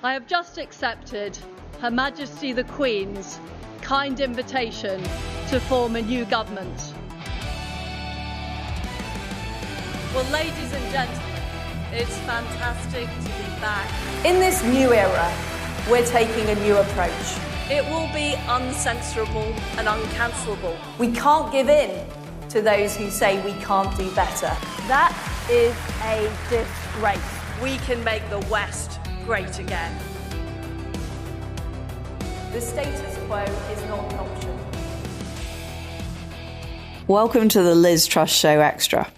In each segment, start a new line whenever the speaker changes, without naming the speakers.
I have just accepted Her Majesty the Queen's kind invitation to form a new government.
Well, ladies and gentlemen, it's fantastic to be back.
In this new era, we're taking a new approach.
It will be uncensorable and uncancelable.
We can't give in to those who say we can't do better.
That is a disgrace.
We can make the West great again.
The status quo is not an option.
Welcome to the Liz Truss Show Extra.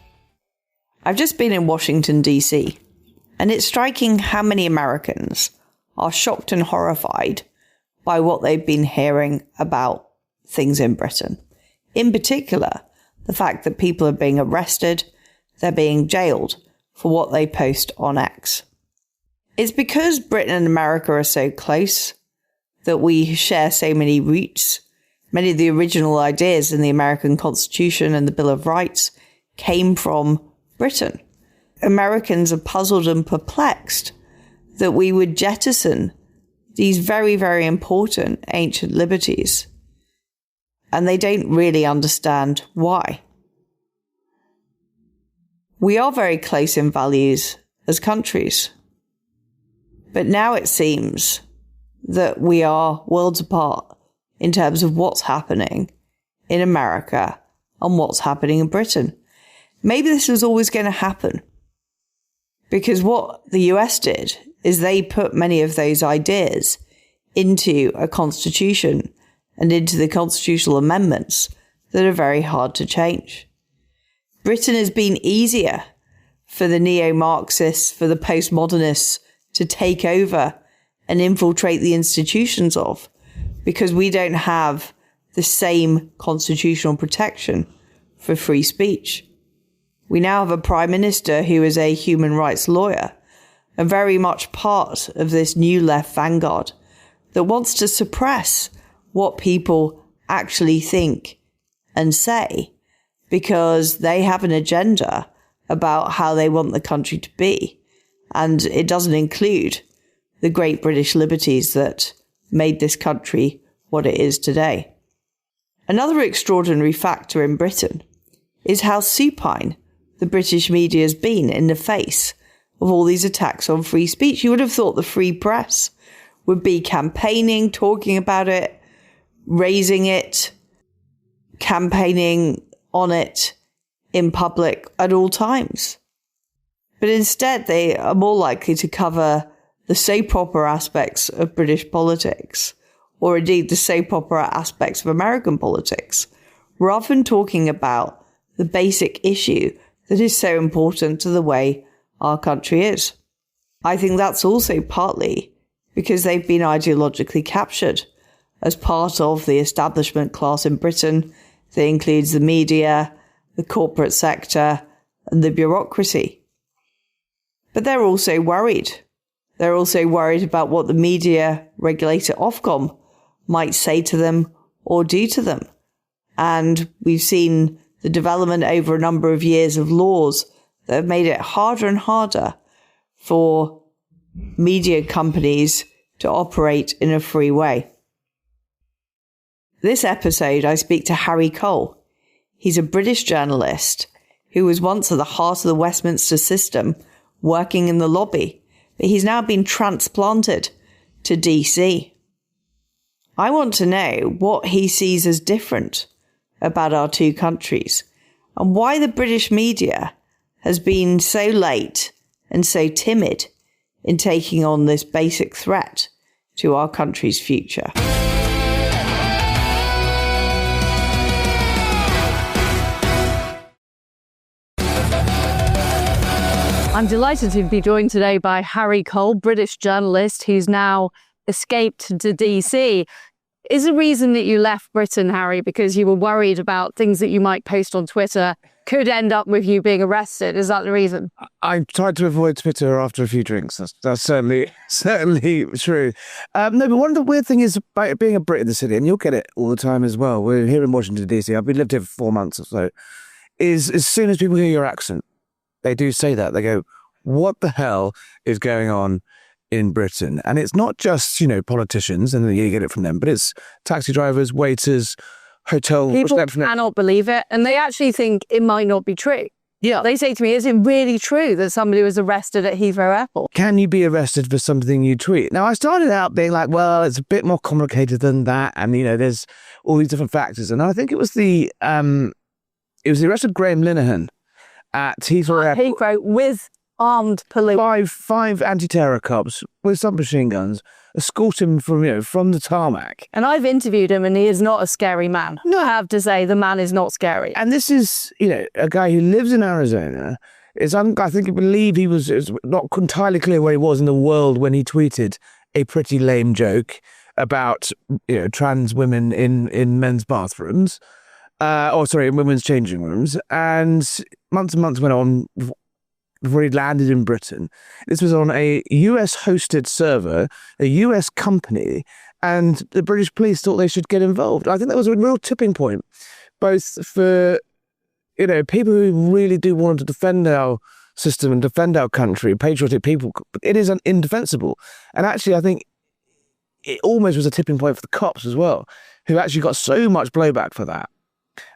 I've just been in Washington, D.C., and it's striking how many Americans are shocked and horrified by what they've been hearing about things in Britain. In particular, the fact that people are being arrested, they're being jailed for what they post on X. It's because Britain and America are so close that we share so many roots. Many of the original ideas in the American Constitution and the Bill of Rights came from Britain. Americans are puzzled and perplexed that we would jettison these very, very important ancient liberties. And they don't really understand why. We are very close in values as countries. But now it seems that we are worlds apart in terms of what's happening in America and what's happening in Britain. Maybe this was always going to happen, because what the US did is they put many of those ideas into a constitution and into the constitutional amendments that are very hard to change. Britain has been easier for the neo-Marxists, for the postmodernists to take over and infiltrate the institutions of, because we don't have the same constitutional protection for free speech. We now have a prime minister who is a human rights lawyer and very much part of this new left vanguard that wants to suppress what people actually think and say, because they have an agenda about how they want the country to be. And it doesn't include the great British liberties that made this country what it is today. Another extraordinary factor in Britain is how supine the British media has been in the face of all these attacks on free speech. You would have thought the free press would be campaigning, talking about it, raising it, campaigning on it in public at all times. But instead, they are more likely to cover the soap opera aspects of British politics, or indeed the soap opera aspects of American politics, rather than talking about the basic issue that is so important to the way our country is. I think that's also partly because they've been ideologically captured as part of the establishment class in Britain that includes the media, the corporate sector, and the bureaucracy. But they're also worried. They're also worried about what the media regulator Ofcom might say to them or do to them. And we've seen the development over a number of years of laws that have made it harder and harder for media companies to operate in a free way. This episode, I speak to Harry Cole. He's a British journalist who was once at the heart of the Westminster system, working in the lobby, but he's now been transplanted to DC. I want to know what he sees as different about our two countries and why the British media has been so late and so timid in taking on this basic threat to our country's future.
I'm delighted to be joined today by Harry Cole, British journalist who's now escaped to DC. Is the reason that you left Britain, Harry, because you were worried about things that you might post on Twitter could end up with you being arrested? Is that the reason?
I tried to avoid Twitter after a few drinks. That's certainly true. No, but one of the weird things is about being a Brit in the city, and you'll get it all the time as well. We're here in Washington, D.C. I've lived here for 4 months or so. Is as soon as people hear your accent, they do say that. They go, what the hell is going on in Britain. And it's not just, politicians, and you get it from them, but it's taxi drivers, waiters, hotel
People
receptionists.
cannot believe it, and they actually think it might not be true.
Yeah.
They say to me, is it really true that somebody was arrested at Heathrow Airport?
Can you be arrested for something you tweet? Now, I started out being like, well, it's a bit more complicated than that. And, there's all these different factors. And I think it was the arrest of Graham Linehan at Heathrow Airport.
Heathrow with armed police.
Five anti-terror cops with submachine guns escort him from the tarmac.
And I've interviewed him, and he is not a scary man.
No.
I have to say, the man is not scary.
And this is, a guy who lives in Arizona. I believe he was, it's not entirely clear where he was in the world when he tweeted a pretty lame joke about, trans women in men's bathrooms. In women's changing rooms. And months and months went on before he landed in Britain. This was on a US-hosted server, a US company, and the British police thought they should get involved. I think that was a real tipping point, both for, people who really do want to defend our system and defend our country, patriotic people. It is indefensible. And actually, I think it almost was a tipping point for the cops as well, who actually got so much blowback for that.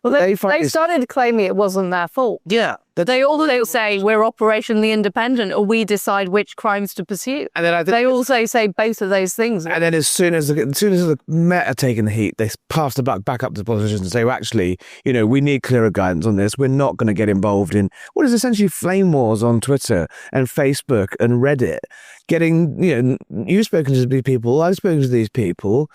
Well, they started claiming it wasn't their fault.
Yeah.
They all say we're operationally independent, or we decide which crimes to pursue. And then they also say both of those things.
And then as soon as the Met are taking the heat, they pass the buck back up to the politicians and say, well, actually, we need clearer guidance on this. We're not going to get involved in what is essentially flame wars on Twitter and Facebook and Reddit. You've spoken to these people, I've spoken to these people.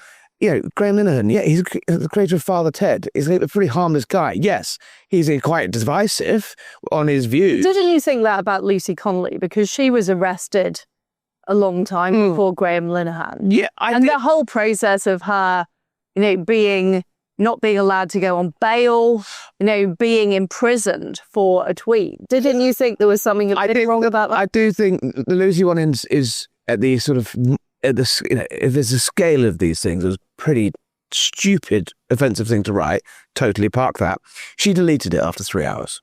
Graham Linehan, he's the creator of Father Ted. He's a pretty harmless guy. Yes, he's quite divisive on his views.
Didn't you think that about Lucy Connolly? Because she was arrested a long time before Graham Linehan.
Yeah,
the whole process of her, not being allowed to go on bail, being imprisoned for a tweet. Didn't you think there was something a bit wrong about that?
I do think the Lucy one is at the sort of... if there's a scale of these things, it was a pretty stupid, offensive thing to write. Totally park that. She deleted it after 3 hours,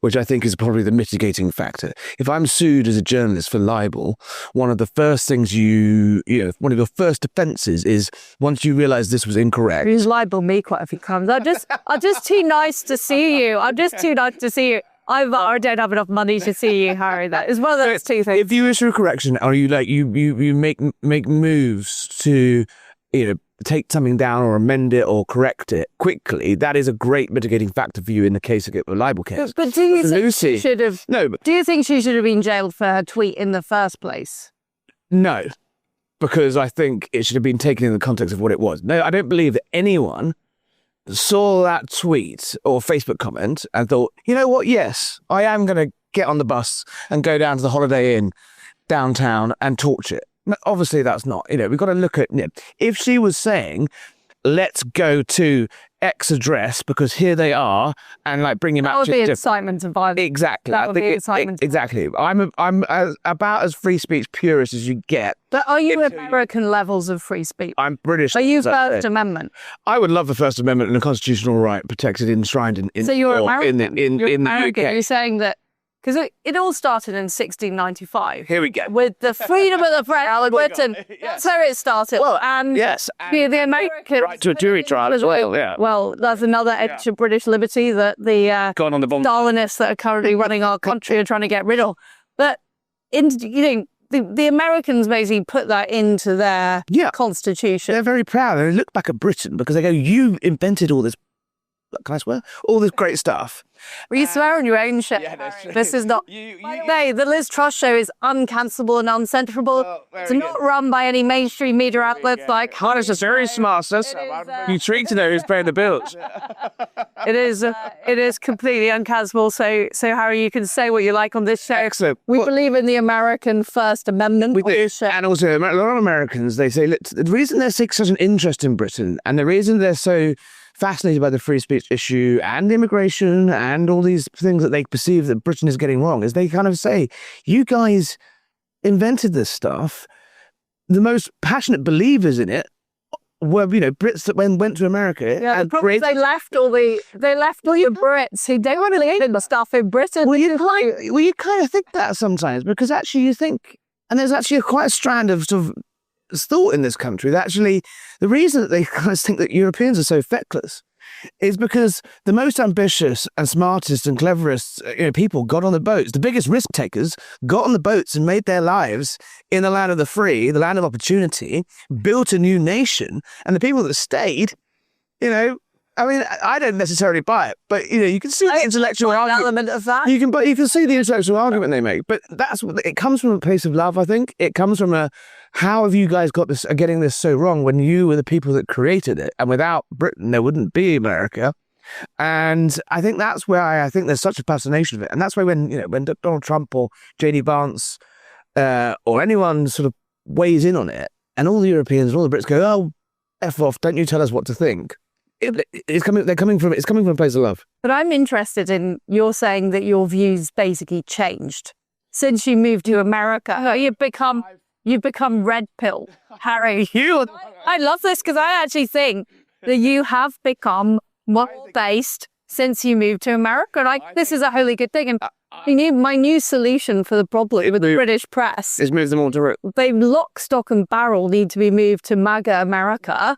which I think is probably the mitigating factor. If I'm sued as a journalist for libel, one of the first things one of your first offences is once you realise this was incorrect.
He's libeled me quite a few times. I'm just too nice to see you. I'm just too nice to see you. I don't have enough money to see you, Harry. That is one of those two things.
If you issue a correction, or you make moves to take something down or amend it or correct it quickly, that is a great mitigating factor for you in the case of a libel case.
But do you think she should have? No. Do you think she should have been jailed for her tweet in the first place?
No, because I think it should have been taken in the context of what it was. No, I don't believe that anyone saw that tweet or Facebook comment and thought, you know what, yes, I am going to get on the bus and go down to the Holiday Inn downtown and torch it. No, obviously, that's not, we've got to look at, if she was saying, let's go to X address because here they are, and bring him out.
That would be incitement of violence.
Exactly.
That would be incitement.
Exactly. I'm about as free speech purist as you get.
But are you American levels of free speech?
I'm British.
Are you First Amendment?
I would love the First Amendment and a constitutional right protected, enshrined in.
So you're American.
In the UK.
You're saying that. Because it all started in 1695.
Here we go.
With the freedom of the press in Britain.
Yes.
That's how it started.
Well,
and
yes.
the Americans...
Right to a jury trial as well, yeah.
Well, that's another edge of British liberty that the Stalinists that are currently running our country are trying to get rid of. But, the Americans basically put that into their constitution.
They're very proud. They look back at Britain because they go, you invented all this... Can I swear? All this great stuff.
Well, you swear on your own shit.
Yeah,
this is not... the Liz Truss show is uncancelable and uncensorable. It's not run by any mainstream media outlets like...
Harness is very smart, sis. You treat to know who's paying the bills.
It is completely uncancelable. So Harry, you can say what you like on this show.
Excellent.
We believe in the American First Amendment.
We do. And also, a lot of Americans, they say, look, the reason there's such an interest in Britain and the reason they're so fascinated by the free speech issue and immigration and all these things that they perceive that Britain is getting wrong is they kind of say, you guys invented this stuff. The most passionate believers in it were, Brits that went to America.
Yeah, and they left all the Brits who don't believe in the stuff in Britain.
Well, you kind of think that sometimes because actually you think And there's actually quite a strand of sort of thought in this country that actually the reason that they kind of think that Europeans are so feckless is because the most ambitious and smartest and cleverest people got on the boats. The biggest risk takers got on the boats and made their lives in the land of the free, the land of opportunity, built a new nation. And the people that stayed, I mean, I don't necessarily buy it, but you can see the intellectual
element of that.
You can see the intellectual argument they make, but it comes from a place of love. I think it comes from how have you guys are getting this so wrong when you were the people that created it, and without Britain there wouldn't be America. And I think that's where I think there's such a fascination of it, and that's why when Donald Trump or JD Vance or anyone sort of weighs in on it, and all the Europeans and all the Brits go, "Oh, F off! Don't you tell us what to think." It's coming from a place of love.
But I'm interested in you're saying that your views basically changed since you moved to America. You've become red pill, Harry. I love this because I actually think that you have become more based since you moved to America. Like this is a wholly good thing. And my new solution for the problem with the British press
is move them all to it.
They lock, stock, and barrel need to be moved to MAGA America.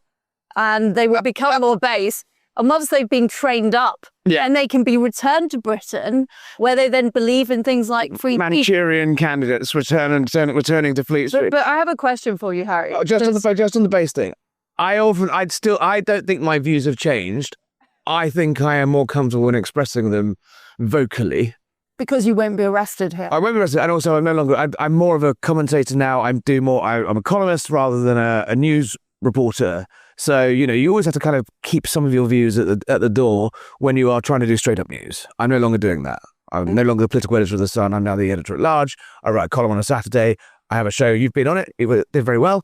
And they will become more base. And once they've been trained up, and they can be returned to Britain, where they then believe in things like free
Manchurian candidates returning to Fleet Street.
But I have a question for you, Harry.
Just on the base thing, I don't think my views have changed. I think I am more comfortable in expressing them vocally.
Because you won't be arrested here.
I won't be arrested, and also I'm no longer. I'm more of a commentator now. I'm a columnist rather than a news reporter. So, you always have to kind of keep some of your views at the door when you are trying to do straight up news. I'm no longer doing that. I'm no longer the political editor of The Sun. I'm now the editor at large. I write a column on a Saturday. I have a show. You've been on it. It did very well.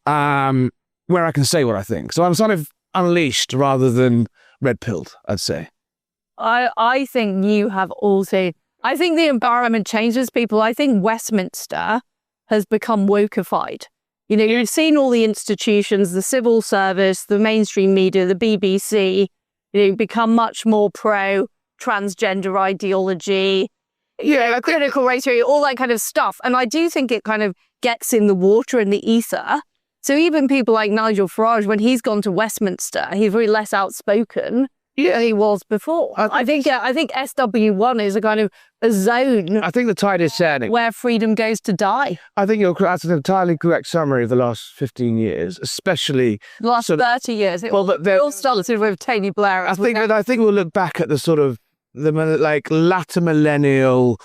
Where I can say what I think. So I'm sort of unleashed rather than red-pilled, I'd say.
I think you have also... I think the environment changes people. I think Westminster has become wokeified. You've seen all the institutions, the civil service, the mainstream media, the BBC, become much more pro-transgender ideology, critical race theory, all that kind of stuff. And I do think it kind of gets in the water, in the ether. So even people like Nigel Farage, when he's gone to Westminster, he's very less outspoken than he was before. I think SW1 is a kind of a zone.
I think the tide is turning.
Where freedom goes to die.
I think that's an entirely correct summary of the last 15 years, especially...
The last 30 years. It all started with Tony Blair.
I think we'll look back at the sort of, the latter millennial,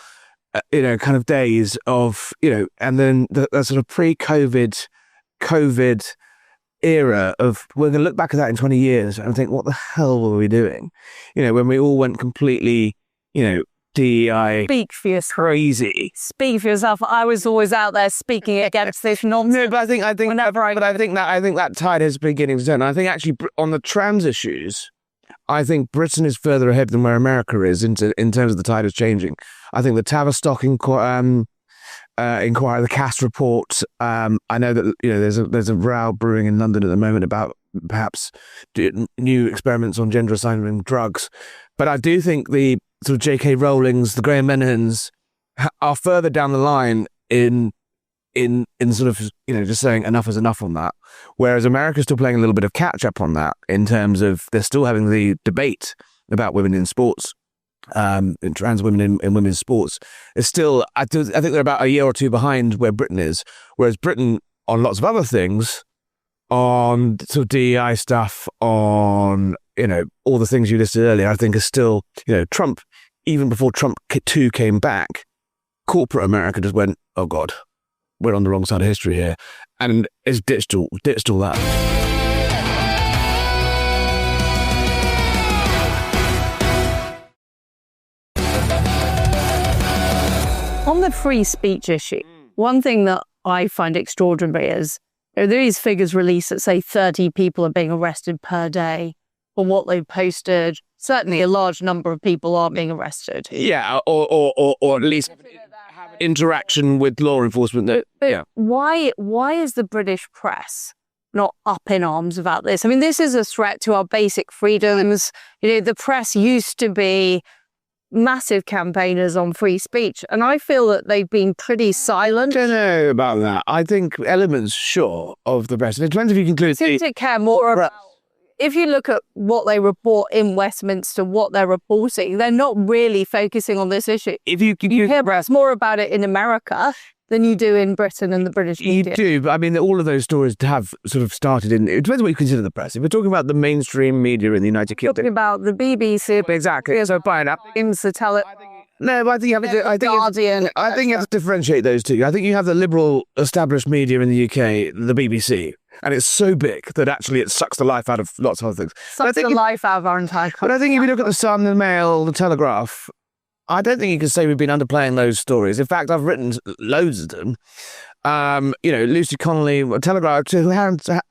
kind of days of, and then the sort of pre-COVID, COVID era of, we're going to look back at that in 20 years and think, what the hell were we doing? When we all went completely, DEI.
Speak for yourself.
Crazy.
Speak for yourself. I was always out there speaking against this nonsense.
No, but I think that tide is beginning to turn. I think actually on the trans issues, I think Britain is further ahead than where America is in terms of the tide is changing. I think the Tavistock inquiry, the Cass report. I know that there's a row brewing in London at the moment about perhaps new experiments on gender assignment in drugs. But I do think the sort of J.K. Rowlings, the Graham Menahans are further down the line in sort of just saying enough is enough on that. Whereas America's still playing a little bit of catch up on that in terms of they're still having the debate about women in sports. And trans women in women's sports is still, I think they're about a year or two behind where Britain is. Whereas Britain, on lots of other things, on sort of DEI stuff, on all the things you listed earlier, I think is still, Trump, even before Trump 2 came back, corporate America just went, oh God, we're on the wrong side of history here, and it's ditched all that.
On the free speech issue, one thing that I find extraordinary is there are these figures released that say 30 people are being arrested per day for what they've posted. Certainly a large number of people are being arrested.
Yeah, or at least interaction with law enforcement.
But why is the British press not up in arms about this? I mean, this is a threat to our basic freedoms. The press used to be massive campaigners on free speech, and I feel that they've been pretty silent.
I don't know about that. I think elements, sure, of the press. It depends if you conclude.
Seem to care more about. If you look at what they report in Westminster, what they're reporting, they're not really focusing on this issue.
If you
hear more about it in America than you do in Britain and the British media.
You do, but I mean, all of those stories have sort of started in. It depends what you consider the press. If we're talking about the mainstream media in the United Kingdom,
talking about the BBC,
exactly. So fine, No, but I think you have to. I think you have to differentiate those two. I think you have the liberal established media in the UK, the BBC, and it's so big that actually it sucks the life out of lots of other things.
Sucks the life out of our entire country.
But I think if you look at the Sun, the Mail, the Telegraph, I don't think you can say we've been underplaying those stories. In fact, I've written loads of them. Lucy Connolly, Telegraph,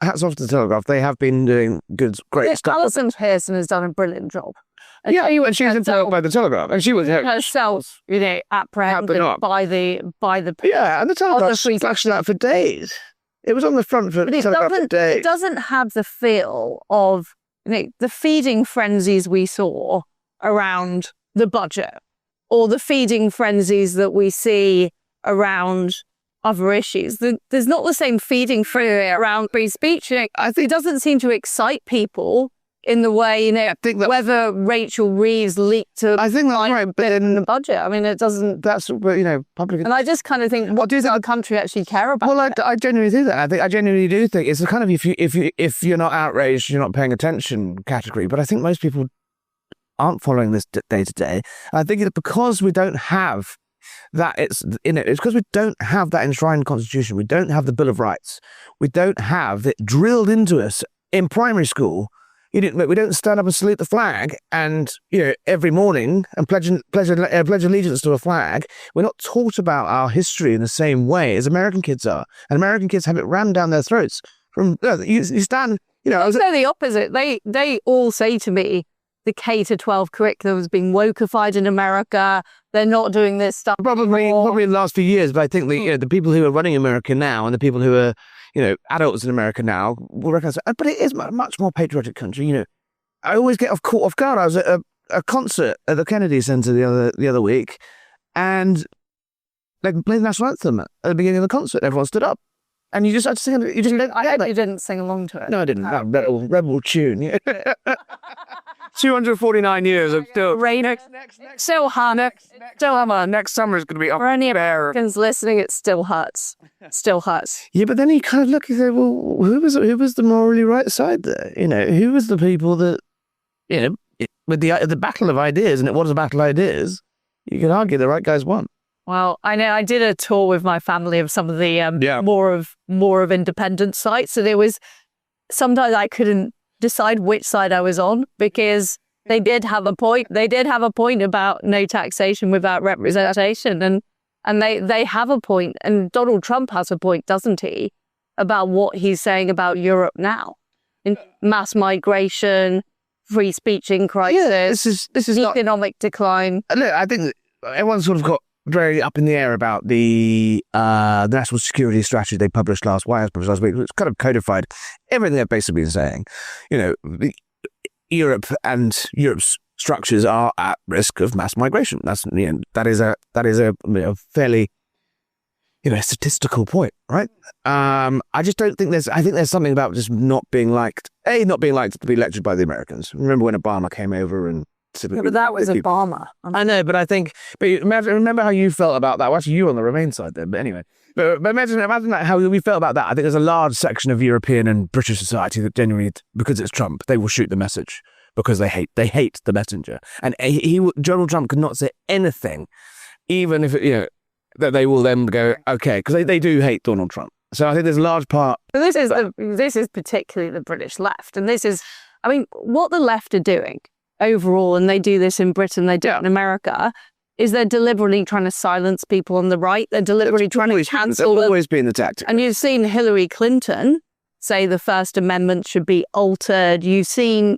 hats off to the Telegraph. They have been doing great stuff.
Alison Pearson has done a brilliant job.
And she was employed by the Telegraph, and she was
herself, apprehended by the.
Yeah, and the Telegraph flashed that for days. It was on the front for Telegraph for days.
It doesn't have the feel of the feeding frenzies we saw around the budget, or the feeding frenzies that we see around other issues. There's not the same feeding frenzy around free speech. I think it doesn't seem to excite people in the way, I think that whether Rachel Reeves leaked
I think that's right, but
in the budget. I mean, it doesn't.
That's public.
And I just kind of think, what does our country actually care about?
Well, I genuinely do that. I genuinely do think it's a kind of if you're not outraged, you're not paying attention category. But I think most people aren't following this day to day. I think it's because we don't have that. It's because we don't have that enshrined constitution. We don't have the Bill of Rights. We don't have it drilled into us in primary school. We don't stand up and salute the flag and every morning and pledge allegiance to a flag. We're not taught about our history in the same way as American kids are, and American kids have it rammed down their throats. You stand.
I was the opposite. They all say to me, the K-12 curriculum has been wokified in America. They're not doing this stuff.
Probably in the last few years, but I think the people who are running America now and the people who are adults in America now will recognize it. But it is a much more patriotic country. I always get caught off guard. I was at a concert at the Kennedy Center the other week, and they played the national anthem at the beginning of the concert. Everyone stood up, and you just had to sing. You
didn't sing along to it.
No, I didn't. That rebel tune. Yeah. 249 years of still
rain. Still hot.
Still hammer. Next summer is going to be up
for any Americans listening. It still hurts. Still hurts.
Yeah, but then you kind of look and say, well, who was the morally right side there? Who was the people that with the battle of ideas, and it was a battle of ideas. You could argue the right guys won.
Well, I know I did a tour with my family of some of the more of independent sites, so there was sometimes I couldn't decide which side I was on, because they did have a point. They did have a point about no taxation without representation, and they have a point. And Donald Trump has a point, doesn't he, about what he's saying about Europe now, in mass migration, free speech in crisis.
Yeah, this is
economic decline.
Look, I think everyone's sort of got very up in the air about the national security strategy they published last week. It's kind of codified everything they've basically been saying. Europe and Europe's structures are at risk of mass migration. That is a fairly statistical point, right? I just don't think I think there's something about just not being liked. Not being liked to be lectured by the Americans. Remember when Obama came over and.
But that was Obama.
I know, but remember how you felt about that. Well, actually, you were on the Remain side then, but anyway. But imagine how we felt about that. I think there's a large section of European and British society that genuinely, because it's Trump, they will shoot the message because they hate the messenger. And Donald Trump could not say anything, even if that they will then go okay, because they do hate Donald Trump. So I think there's a large part.
This is particularly the British left, and this is, what the left are doing overall, and they do this in Britain, they do it in America, is they're deliberately trying to silence people on the right. They're deliberately trying to cancel.
That's always been the tactic.
And you've seen Hillary Clinton say the First Amendment should be altered. You've seen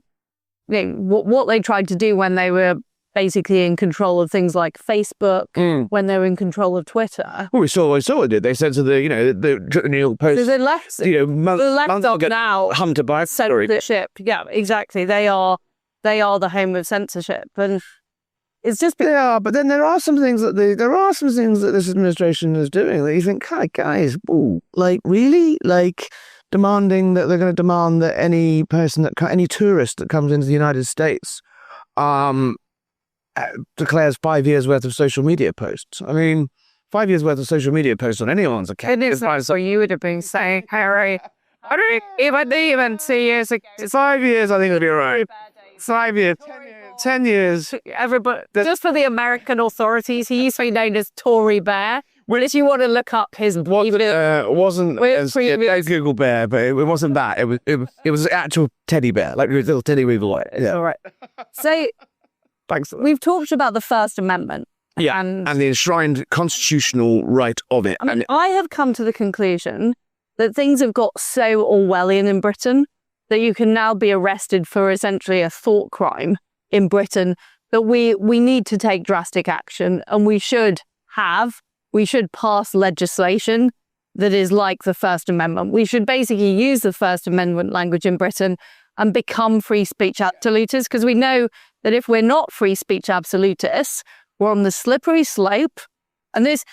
what they tried to do when they were basically in control of things like Facebook, when they were in control of Twitter.
Well, we saw what they did. They said to the New York Post.
So the left are now
hunted by
censorship. Yeah, exactly. They are the home of censorship, and It's just
Yeah, but then there are some things that this administration is doing that you think, "Hi, guys, ooh, like really, like demanding that they're going to demand that any tourist that comes into the United States, declares 5 years worth of social media posts. I mean, 5 years worth of social media posts on anyone's account.
it is not so you would have been saying, Harry. I don't even 2 years ago.
5 years, I think it'll be all right. 5 years, 10 years.
Everybody, just for the American authorities, he used to be known as Tory Bear. Well, if you want to look up his
wasn't as Google Bear, but it wasn't that. It was an actual teddy bear, like a little teddy weevil. Yeah.
All right. So
Thanks.
we've talked about the First Amendment.
Yeah, and the enshrined constitutional right of it.
I have come to the conclusion that things have got so Orwellian in Britain that you can now be arrested for essentially a thought crime in Britain, that we need to take drastic action, and we should pass legislation that is like the First Amendment. We should basically use the First Amendment language in Britain and become free speech absolutists, because we know that if we're not free speech absolutists, we're on the slippery slope. And this,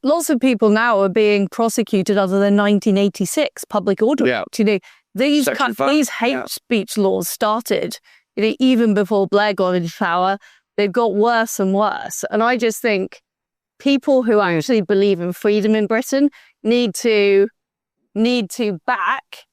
lots of people now are being prosecuted under the 1986 Public Order Act. These hate speech laws started, even before Blair got into power. They've got worse and worse. And I just think people who actually believe in freedom in Britain need to back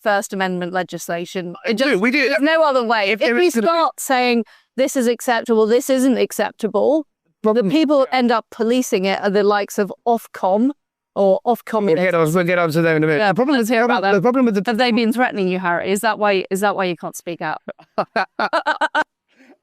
First Amendment legislation. There's no other way. If we start saying this is acceptable, this isn't acceptable, the people who end up policing it are the likes of Ofcom or Ofcom.
We'll get on to them in a minute.
Yeah, problem is here about that. The problem with have they been threatening you, Harry? Is that why you can't speak out?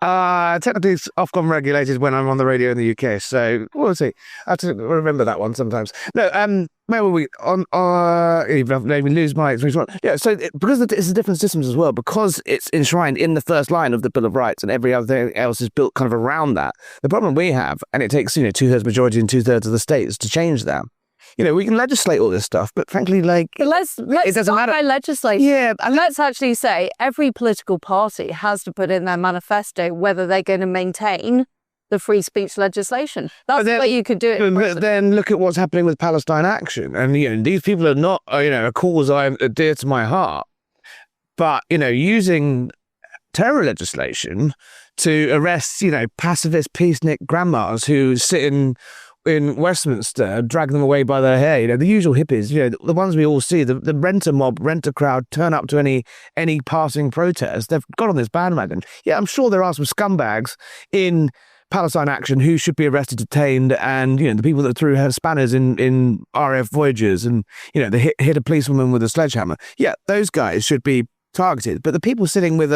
Technically, it's Ofcom regulated when I'm on the radio in the UK, so we'll see. I have to remember that one sometimes. No, where were we? Even if I maybe lose my experience. Yeah, so because it's a different systems as well, because it's enshrined in the first line of the Bill of Rights, and every other thing else is built kind of around that. The problem we have, and it takes 2/3 majority in 2/3 of the states to change that. We can legislate all this stuff, but frankly,
let's
it doesn't matter.
By legislating.
Yeah,
and let's actually say every political party has to put in their manifesto whether they're going to maintain the free speech legislation. That's what you could do it.
But then look at what's happening with Palestine Action, and these people are not a cause I'm dear to my heart, but using terror legislation to arrest pacifist peacenik grandmas who sit in Westminster, drag them away by their hair. The usual hippies, the ones we all see, the renter crowd turn up to any passing protest. They've got on this bandwagon. Yeah, I'm sure there are some scumbags in Palestine Action who should be arrested, detained, and the people that threw spanners in RAF Voyagers and they hit a policewoman with a sledgehammer. Yeah, those guys should be targeted. But the people sitting with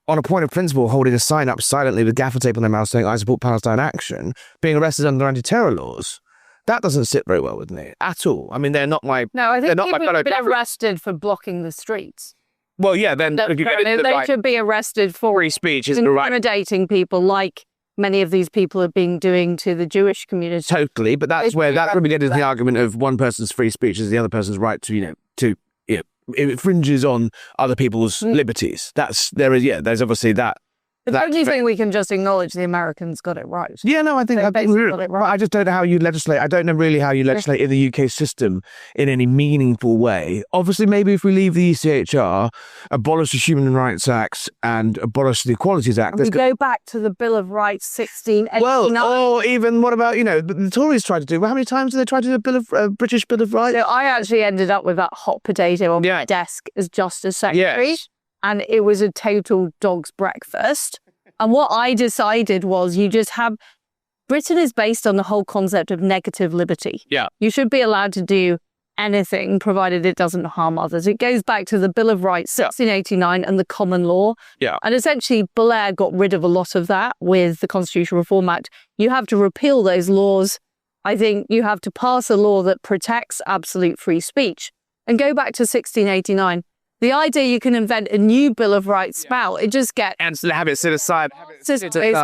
on a point of principle, holding a sign up silently with gaffer tape on their mouth saying, I support Palestine Action, being arrested under anti-terror laws, that doesn't sit very well with me at all. I mean, they're not my...
No, I think people have been arrested for blocking the streets.
Well, yeah, then...
They should be arrested for
free speech is the right...
intimidating people like many of these people have been doing to the Jewish community.
Totally, but that's where that really gets into the argument of one person's free speech is the other person's right to, it infringes on other people's liberties. There's obviously that.
The only thing we can just acknowledge the Americans got it right.
Yeah, no, I think got it right. I just don't know how you legislate. I don't know really how you legislate in the UK system in any meaningful way. Obviously, maybe if we leave the ECHR, abolish the Human Rights Act and abolish the Equalities Act.
We go back to the Bill of Rights 1689.
Well, or even what about, the Tories tried to do. How many times did they try to do a British Bill of Rights?
So I actually ended up with that hot potato on my desk as Justice Secretary. Yes. And it was a total dog's breakfast. And what I decided was Britain is based on the whole concept of negative liberty.
Yeah.
You should be allowed to do anything provided it doesn't harm others. It goes back to the Bill of Rights, 1689 and the common law.
Yeah.
And essentially Blair got rid of a lot of that with the Constitutional Reform Act. You have to repeal those laws. I think you have to pass a law that protects absolute free speech and go back to 1689. The idea you can invent a new Bill of Rights spout, it just gets...
And have it set aside.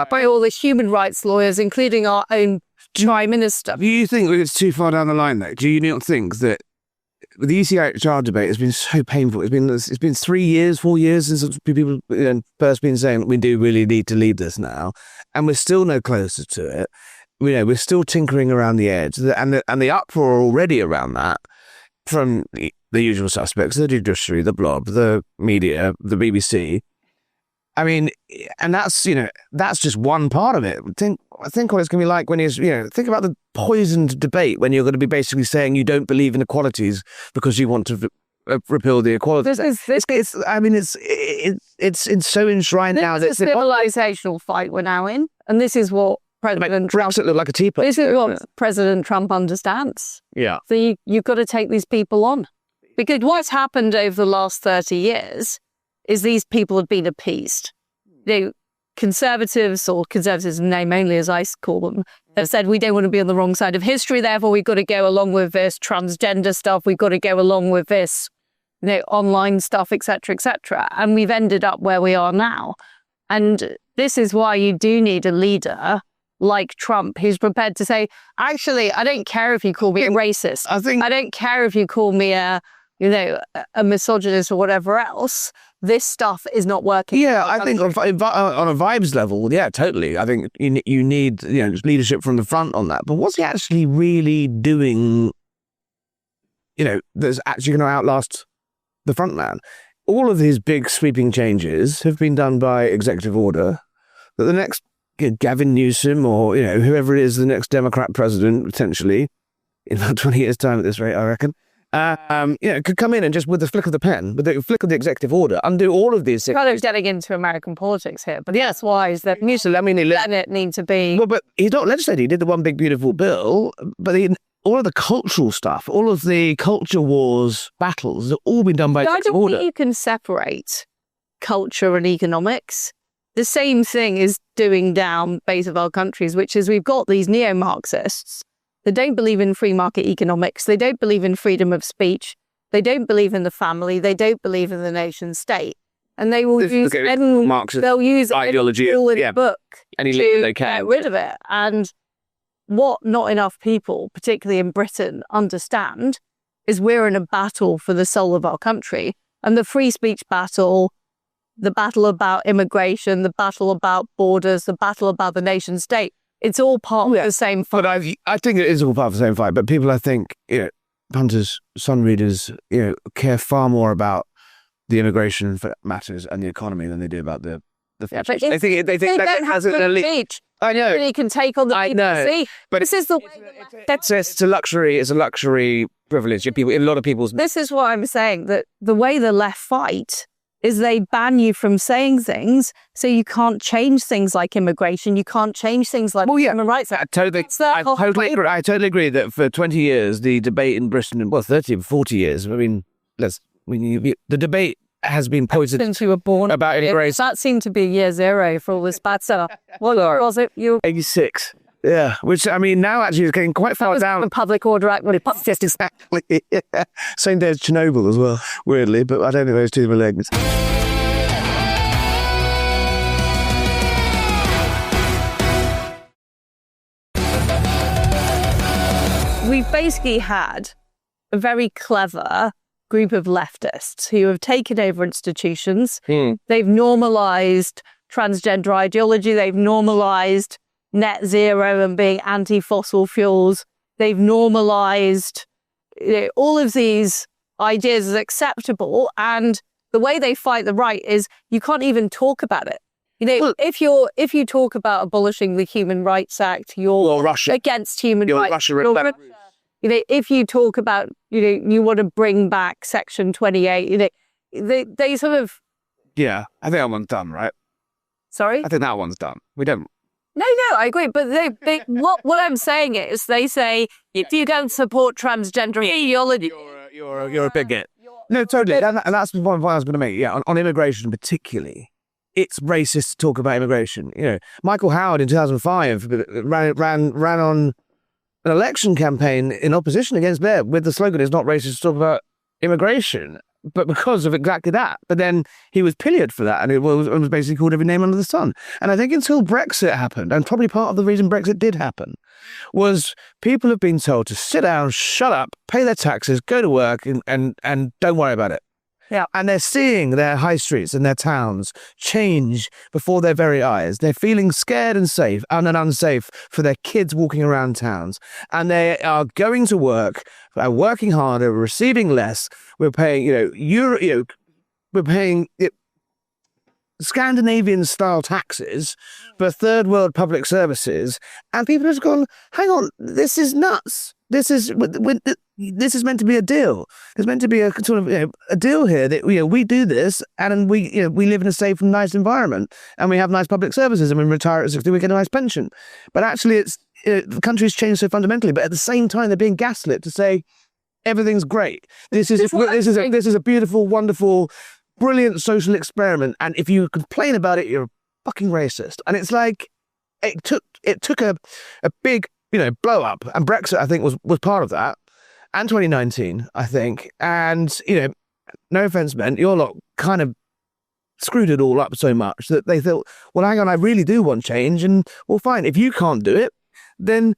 By all the human rights lawyers, including our own Prime Minister.
Do you think it's too far down the line, though? Do you not think that the ECHR debate has been so painful. It's been 3 years, 4 years since people first been saying we do really need to leave this now, and we're still no closer to it. We're still tinkering around the edge, and the uproar already around that from the usual suspects, the judiciary, the blob, the media, the BBC. I mean, and that's just one part of it. Think what it's going to be like when think about the poisoned debate when you're going to be basically saying you don't believe in equalities because you want to repeal the equalities. It's so enshrined now.
This is a civilizational fight we're now in, and this is what President Trump
look like a teapot.
This is what President Trump understands.
Yeah.
So you've got to take these people on, because what's happened over the last 30 years is these people have been appeased. Conservatives, or conservatives in name only as I call them, have said we don't want to be on the wrong side of history, therefore we've got to go along with this transgender stuff, we've got to go along with this online stuff, etc., etc. And we've ended up where we are now. And this is why you do need a leader like Trump, who's prepared to say, actually, I don't care if you call me a racist. I don't care if you call me a misogynist or whatever else. This stuff is not working.
Yeah, I think on a vibes level, yeah, totally. I think you need leadership from the front on that. But what's he actually really doing, that's actually going to outlast the front man? All of these big sweeping changes have been done by executive order. That the next Gavin Newsom or whoever it is, the next Democrat president, potentially, in about 20 years' time at this rate, I reckon, could come in and just with the flick of the pen, with the flick of the executive order, undo all of these things.
Kind of getting into American politics here, but that's why is that Newsom it need to be.
Well, but he's not legislating. He did the one big beautiful bill, but all of the cultural stuff, all of the culture wars battles, have all been done by executive order.
I don't think you can separate culture and economics. The same thing is doing down both of our countries, which is we've got these neo-Marxists. They don't believe in free market economics. They don't believe in freedom of speech. They don't believe in the family. They don't believe in the nation state. And they will use
ideology
in a book
to
get rid of it. And what not enough people, particularly in Britain, understand is we're in a battle for the soul of our country. And the free speech battle, the battle about immigration, the battle about borders, the battle about the nation state, it's all part of the same fight.
But I think it is all part of the same fight. But people, I think, punters, sun readers, care far more about the immigration matters and the economy than they do about the
future.
They think that has an elite. I know.
You can take on the BBC.
But
this is the way
it's a luxury. It's a luxury privilege. A lot of people's.
This is what I'm saying. That the way the left fight is they ban you from saying things, so you can't change things like immigration. You can't change things like human rights.
I totally agree that for 20 years, the debate in Britain, 30, 40 years, the debate has been poisoned
since you were born
about immigration.
That seemed to be year zero for all this bad stuff. What was it?
86. Yeah, which now actually is getting quite far down.
The Public Order Act, when it passed.
Exactly. Yeah. Same day as Chernobyl as well, weirdly, but I don't think those two were linked.
We've basically had a very clever group of leftists who have taken over institutions. They've normalised transgender ideology. They've normalised net zero and being anti-fossil fuels. They've normalised all of these ideas as acceptable. And the way they fight the right is you can't even talk about it. If you talk about abolishing the Human Rights Act, you're against human rights. If you talk about, you want to bring back Section 28, they sort of...
Yeah, I think that one's done, right?
Sorry?
I think that one's done. We don't...
No, I agree. But what I'm saying is they say, if you don't support transgender ideology...
You're a bigot. No, totally. And that's the point I was going to make. Yeah, on immigration particularly. It's racist to talk about immigration. Michael Howard in 2005 ran on an election campaign in opposition against Blair with the slogan, "It's not racist to talk about immigration," but because of exactly that. But then he was pilloried for that, and it was basically called every name under the sun. And I think until Brexit happened, and probably part of the reason Brexit did happen, was people have been told to sit down, shut up, pay their taxes, go to work, and don't worry about it.
Yeah.
And they're seeing their high streets and their towns change before their very eyes. They're feeling scared and safe and unsafe for their kids walking around towns. And they are going to work, working harder, receiving less. We're paying, we're paying Scandinavian-style taxes for third-world public services, and people have gone, hang on, this is nuts. This is meant to be a deal. There's meant to be a sort of a deal here that we do this, and we live in a safe and nice environment, and we have nice public services, and we retire at 60, we get a nice pension. But actually, it's the country's changed so fundamentally. But at the same time, they're being gaslit to say everything's great. This is a beautiful, wonderful, brilliant social experiment, and if you complain about it, you're a fucking racist. And it's like it took a big blow up, and Brexit I think was part of that, and 2019 I think, and no offense meant, your lot kind of screwed it all up so much that they thought, well, hang on, I really do want change, and well, fine, if you can't do it, then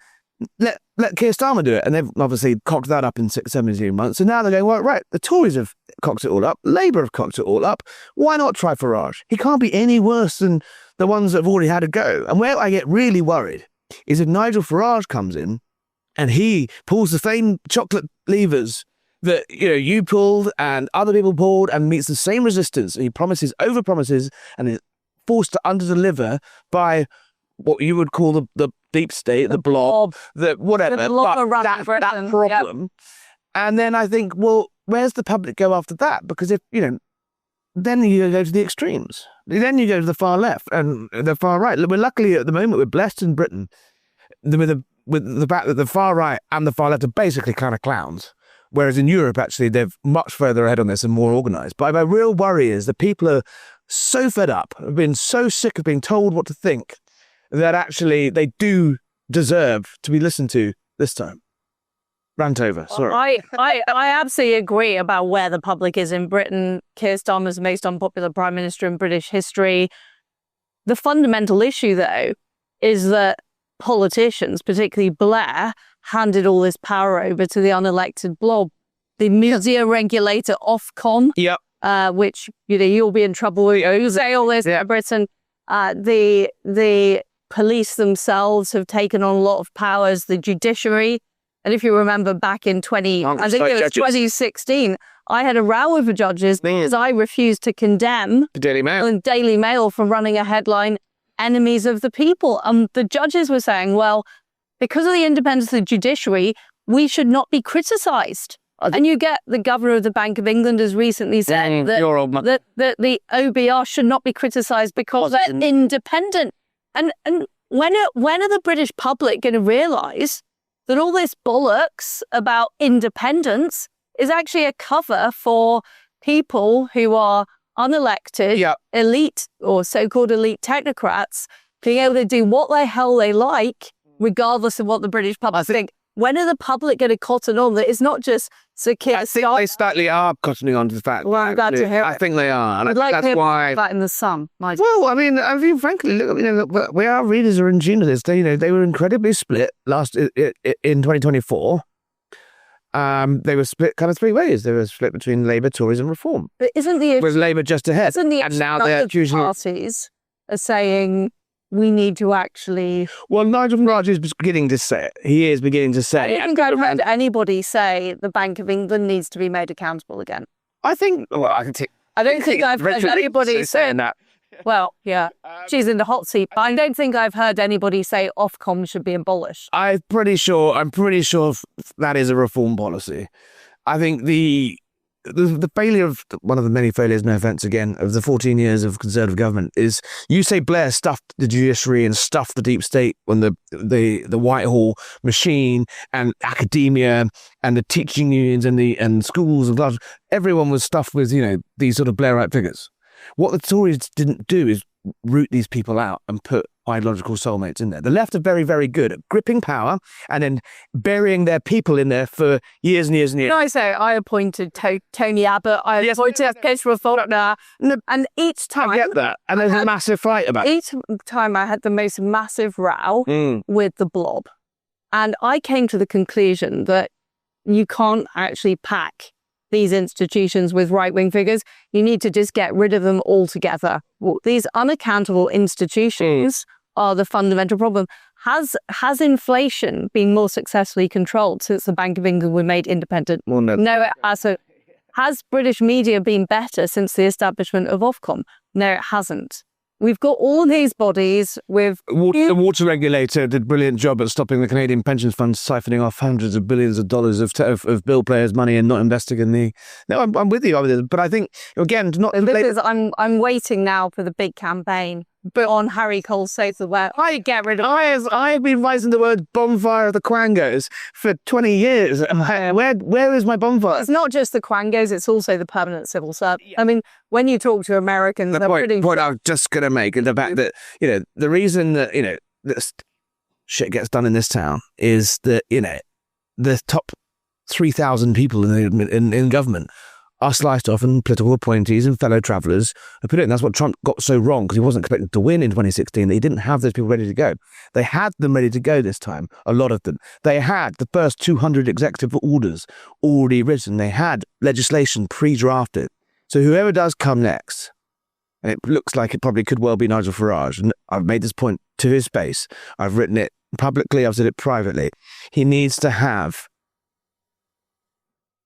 let Keir Starmer do it. And they've obviously cocked that up in 17 months. And now they're going, well, right, the Tories have cocked it all up. Labour have cocked it all up. Why not try Farage? He can't be any worse than the ones that have already had a go. And where I get really worried is if Nigel Farage comes in and he pulls the same chocolate levers that you pulled and other people pulled and meets the same resistance, and he over promises and is forced to under-deliver by what you would call the deep state, the blob, the whatever,
the blob
but that problem. Yep. And then I think, well, where's the public go after that? Because if, then you go to the extremes. Then you go to the far left and the far right. We're luckily at the moment, we're blessed in Britain with the fact that the far right and the far left are basically kind of clowns. Whereas in Europe, actually, they're much further ahead on this and more organised. But my real worry is that people are so fed up, have been so sick of being told what to think, that actually they do deserve to be listened to this time. Rant over, sorry.
I absolutely agree about where the public is in Britain. Keir Starmer's the most unpopular Prime Minister in British history. The fundamental issue, though, is that politicians, particularly Blair, handed all this power over to the unelected blob. The media regulator Ofcom, which you'll be in trouble with. You say all this in Britain. The police themselves have taken on a lot of powers, the judiciary. And if you remember back in 2016, I had a row with the judges because I refused to condemn
the Daily
Mail for running a headline, enemies of the people. The judges were saying, well, because of the independence of the judiciary, we should not be criticised. And you get the governor of the Bank of England has recently said that the OBR should not be criticised because they're independent. And when are the British public going to realise that all this bollocks about independence is actually a cover for people who are unelected, elite or so-called elite technocrats being able to do what the hell they like, regardless of what the British public think? When are the public going to cotton on that it's not just secure?
I think they slightly are cottoning on to the fact.
Well, I'm glad to hear it.
I think they are. And
I'd like
that's
to
why
that in the sun.
Well, I mean, frankly, look, our readers are in tune to this. They were incredibly split in 2024. They were split kind of three ways. They were split between Labour, Tories, and Reform.
But isn't the
was Labour just ahead?
Isn't the
and now they're choosing
parties are saying we need to actually.
Well, Nigel Farage is beginning to say it. He is beginning to say it.
I don't think I've heard anybody say the Bank of England needs to be made accountable again.
I think. Well, I
don't think I've heard anybody saying that. Well, yeah, she's in the hot seat. But I don't think I've heard anybody say Ofcom should be abolished.
I'm pretty sure that is a reform policy. I think the failure of one of the many failures, no offence again, of the 14 years of Conservative government is you say Blair stuffed the judiciary and stuffed the deep state when the Whitehall machine and academia and the teaching unions and schools and blah, everyone was stuffed with these sort of Blairite figures. What the Tories didn't do is root these people out and put ideological soulmates in there. The left are very, very good at gripping power and then burying their people in there for years and years and years.
I say I appointed Tony Abbott, I appointed Keir Faulkner, and each time...
I get that, and there's a massive fight about it.
Each time I had the most massive row with the blob. And I came to the conclusion that you can't actually pack these institutions with right-wing figures. You need to just get rid of them altogether. Well, these unaccountable institutions are the fundamental problem. Has inflation been more successfully controlled since the Bank of England were made independent?
Well, no.
No, it hasn't. Has British media been better since the establishment of Ofcom? No, it hasn't. We've got all these bodies with...
The water regulator did a brilliant job at stopping the Canadian pension funds siphoning off hundreds of billions of dollars of bill players' money and not investing in the... No, I'm with you. But I think, again,
I'm waiting now for the big campaign on Harry Cole Saves the World. I get rid of...
I have been rising the word bonfire of the Quangos for 20 years. Where is my bonfire?
It's not just the Quangos, it's also the permanent civil servant. I mean, when you talk to Americans...
The point I was just going to make is the fact that, the reason that, that shit gets done in this town is that, the top 3,000 people in government are sliced off, and political appointees and fellow travellers have put it in. That's what Trump got so wrong, because he wasn't expected to win in 2016, that he didn't have those people ready to go. They had them ready to go this time, a lot of them. They had the first 200 executive orders already written. They had legislation pre-drafted. So whoever does come next, and it looks like it probably could well be Nigel Farage, and I've made this point to his face, I've written it publicly, I've said it privately, he needs to have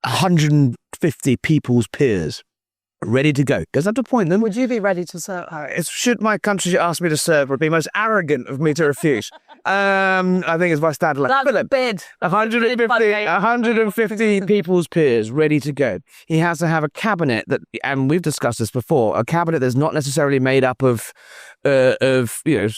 150 people's peers ready to go. Because I have to appoint them.
Would you be ready to serve?
Should my country ask me to serve, it would be most arrogant of me to refuse. I think it's my standard.
That's a bid.
150 people's peers ready to go. He has to have a cabinet that, and we've discussed this before, a cabinet that's not necessarily made up of MPs,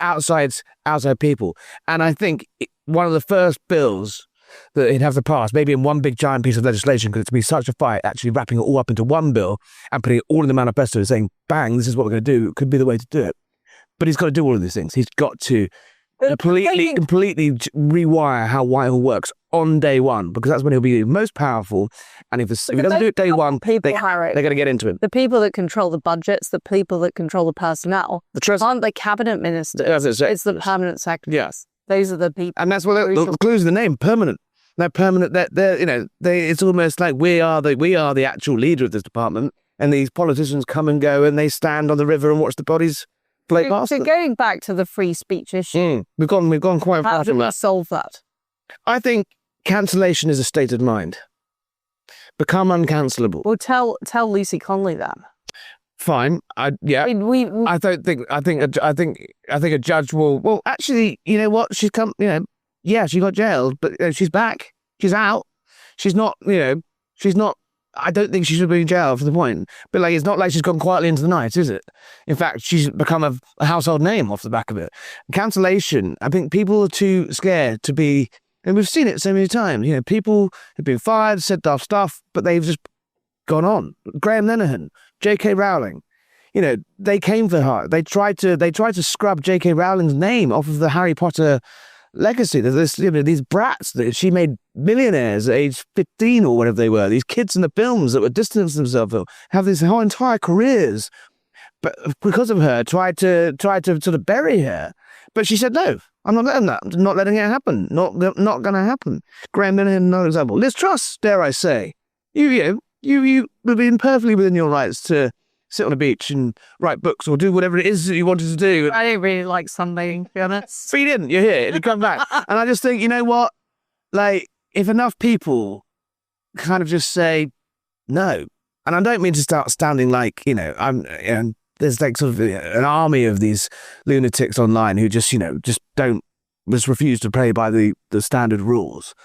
outside people. And I think one of the first bills that he'd have to pass, maybe in one big giant piece of legislation, because it's be such a fight, actually wrapping it all up into one bill and putting it all in the manifesto and saying, bang, this is what we're going to do. It could be the way to do it. But he's got to do all of these things. He's got to completely rewire how Whitehall works on day one, because that's when he'll be most powerful. And if he doesn't do it day one, they're going to get into him.
The people that control the budgets, the people that control the personnel, aren't the cabinet ministers. It's the permanent secretaries.
Yes.
Those are the people.
And that's what the clues in the name, permanent. They're permanent. It's almost like we are the actual leader of this department, and these politicians come and go, and they stand on the river and watch the bodies float past them.
So going back to the free speech issue,
we've gone quite far from that.
How do we solve that?
I think cancellation is a state of mind. Become uncancelable.
Well, tell Lucy Connolly that.
Fine. I think a judge will. Well, actually, you know what? She's come. She got jailed, but she's back. She's out. She's not. She's not. I don't think she should be in jail for the point. But it's not like she's gone quietly into the night, is it? In fact, she's become a household name off the back of it. Cancellation. I think people are too scared to be. And we've seen it so many times. People have been fired, said daft stuff, but they've just gone on. Graham Linehan, J.K. Rowling, they came for her. They tried to scrub J.K. Rowling's name off of the Harry Potter legacy. There's these brats that she made millionaires at age 15 or whatever they were. These kids in the films that were distancing themselves, have these whole entire careers, but because of her, tried to sort of bury her. But she said, no, I'm not letting that. I'm not letting it happen. Not going to happen. Graham Linehan, another example. Liz Truss, dare I say, you have been perfectly within your rights to sit on a beach and write books or do whatever it is that you wanted to do.
I didn't really like sunbathing, to be honest.
But you didn't. You're here. And you come back. And I just think, you know what? If enough people kind of just say no, and I don't mean to start sounding like, there's sort of an army of these lunatics online who just refuse to play by the standard rules.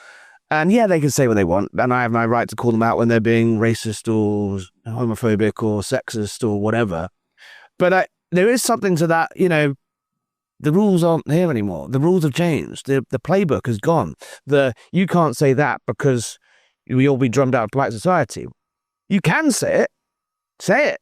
And yeah, they can say what they want, and I have my right to call them out when they're being racist or homophobic or sexist or whatever. But there is something to that, the rules aren't here anymore. The rules have changed. The playbook has gone. You can't say that because we all be drummed out of polite society. You can say it.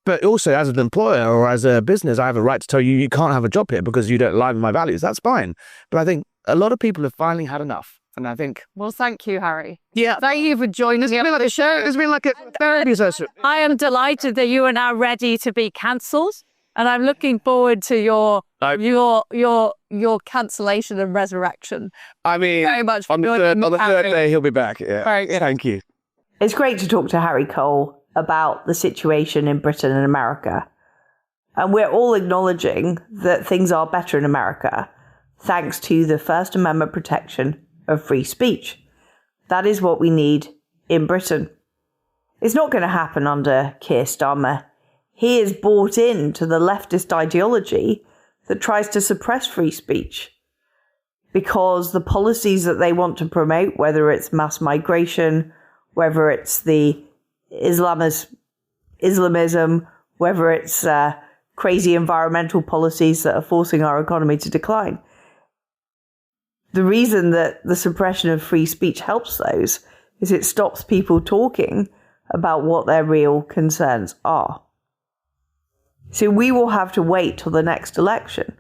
But also, as an employer or as a business, I have a right to tell you can't have a job here because you don't align with my values. That's fine. But I think a lot of people have finally had enough. And I think...
Well, thank you, Harry.
Yeah.
Thank you for joining us on the show.
It's been like a therapy session.
I am delighted that you are now ready to be cancelled. And I'm looking forward to your Your cancellation and resurrection.
I mean,
Very much
on the third day, he'll be back. Yeah.
Right.
Thank you.
It's great to talk to Harry Cole about the situation in Britain and America. And we're all acknowledging that things are better in America, thanks to the First Amendment protection of free speech. That is what we need in Britain. It's not going to happen under Keir Starmer. He is bought into the leftist ideology that tries to suppress free speech, because the policies that they want to promote, whether it's mass migration, whether it's the Islamism, whether it's crazy environmental policies that are forcing our economy to decline. The reason that the suppression of free speech helps those is it stops people talking about what their real concerns are. So we will have to wait till the next election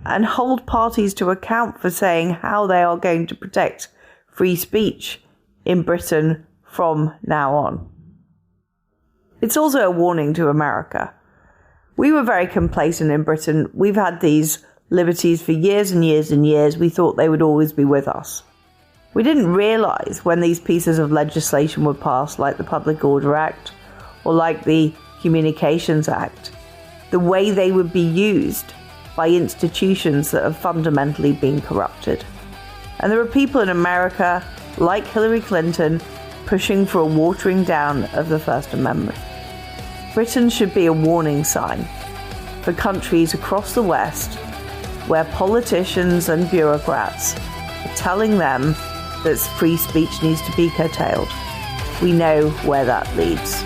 and hold parties to account for saying how they are going to protect free speech in Britain from now on. It's also a warning to America. We were very complacent in Britain. We've had these liberties for years and years and years. We thought they would always be with us. We didn't realise when these pieces of legislation were passed, like the Public Order Act or like the Communications Act, the way they would be used by institutions that have fundamentally been corrupted. And there are people in America, like Hillary Clinton, pushing for a watering down of the First Amendment. Britain should be a warning sign for countries across the West where politicians and bureaucrats are telling them that free speech needs to be curtailed. We know where that leads.